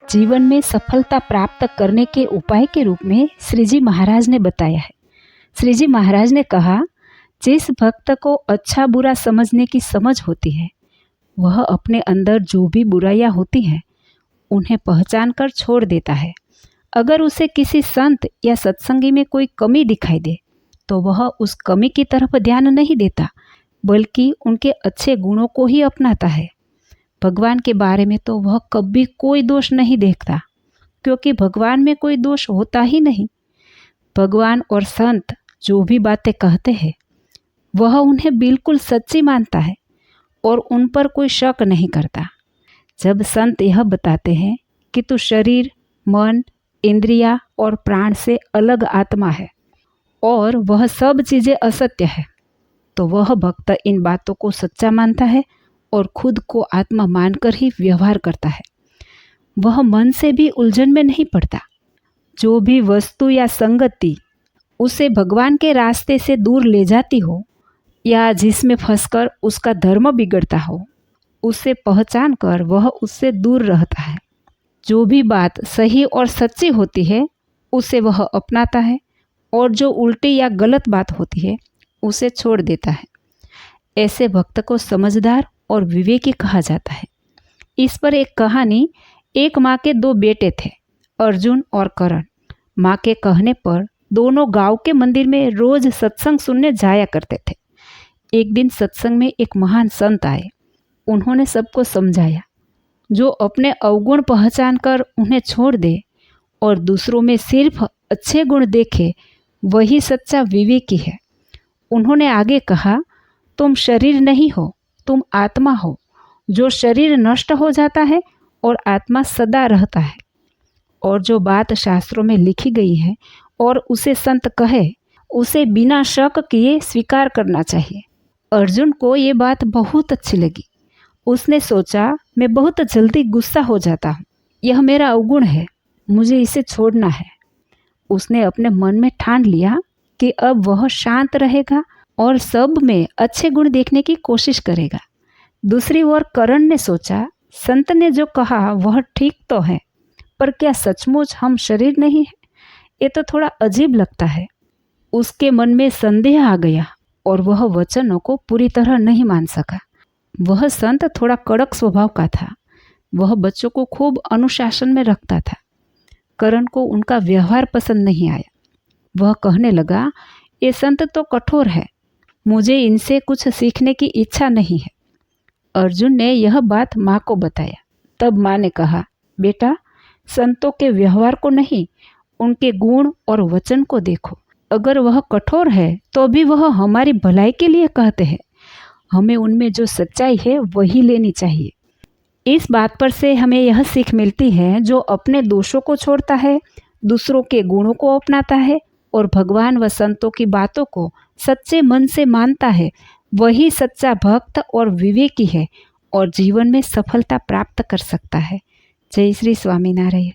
जीवन में सफलता प्राप्त करने के उपाय के रूप में श्री जी महाराज ने बताया है। श्री जी महाराज ने कहा, जिस भक्त को अच्छा बुरा समझने की समझ होती है वह अपने अंदर जो भी बुराइयां होती हैं उन्हें पहचान कर छोड़ देता है। अगर उसे किसी संत या सत्संगी में कोई कमी दिखाई दे तो वह उस कमी की तरफ ध्यान नहीं देता, बल्कि उनके अच्छे गुणों को ही अपनाता है। भगवान के बारे में तो वह कभी कोई दोष नहीं देखता, क्योंकि भगवान में कोई दोष होता ही नहीं। भगवान और संत जो भी बातें कहते हैं वह उन्हें बिल्कुल सच्ची मानता है और उन पर कोई शक नहीं करता। जब संत यह बताते हैं कि तू शरीर, मन, इंद्रिया और प्राण से अलग आत्मा है और वह सब चीज़ें असत्य है, तो वह भक्त इन बातों को सच्चा मानता है और खुद को आत्मा मानकर ही व्यवहार करता है। वह मन से भी उलझन में नहीं पड़ता। जो भी वस्तु या संगति उसे भगवान के रास्ते से दूर ले जाती हो या जिसमें फंसकर उसका धर्म बिगड़ता हो, उसे पहचान कर वह उससे दूर रहता है। जो भी बात सही और सच्ची होती है उसे वह अपनाता है और जो उल्टी या गलत बात होती है उसे छोड़ देता है। ऐसे भक्त को समझदार और विवेकी कहा जाता है। इस पर एक कहानी, एक माँ के दो बेटे थे, अर्जुन और करण। माँ के कहने पर दोनों गांव के मंदिर में रोज सत्संग सुनने जाया करते थे। एक दिन सत्संग में एक महान संत आए। उन्होंने सबको समझाया, जो अपने अवगुण पहचान कर उन्हें छोड़ दे और दूसरों में सिर्फ अच्छे गुण देखे वही सच्चा विवेकी है। उन्होंने आगे कहा, तुम शरीर नहीं हो, तुम आत्मा हो। जो शरीर नष्ट हो जाता है और आत्मा सदा रहता है। और जो बात शास्त्रों में लिखी गई है और उसे संत कहे, उसे बिना शक किए स्वीकार करना चाहिए। अर्जुन को ये बात बहुत अच्छी लगी। उसने सोचा, मैं बहुत जल्दी गुस्सा हो जाता हूँ, यह मेरा अवगुण है, मुझे इसे छोड़ना है। उसने अपने मन में ठान लिया कि अब वह शांत रहेगा और सब में अच्छे गुण देखने की कोशिश करेगा। दूसरी ओर करण ने सोचा, संत ने जो कहा वह ठीक तो है, पर क्या सचमुच हम शरीर नहीं है? ये तो थोड़ा अजीब लगता है। उसके मन में संदेह आ गया और वह वचनों को पूरी तरह नहीं मान सका। वह संत थोड़ा कड़क स्वभाव का था। वह बच्चों को खूब अनुशासन में रखता था। करण को उनका व्यवहार पसंद नहीं आया। वह कहने लगा, ये संत तो कठोर है, मुझे इनसे कुछ सीखने की इच्छा नहीं है। अर्जुन ने यह बात माँ को बताया। तब माँ ने कहा, बेटा, संतों के व्यवहार को नहीं, उनके गुण और वचन को देखो। अगर वह कठोर है तो भी वह हमारी भलाई के लिए कहते हैं। हमें उनमें जो सच्चाई है वही लेनी चाहिए। इस बात पर से हमें यह सीख मिलती है, जो अपने दोषों को छोड़ता है, दूसरों के गुणों को अपनाता है और भगवान व संतों की बातों को सच्चे मन से मानता है, वही सच्चा भक्त और विवेकी है और जीवन में सफलता प्राप्त कर सकता है। जय श्री स्वामीनारायण।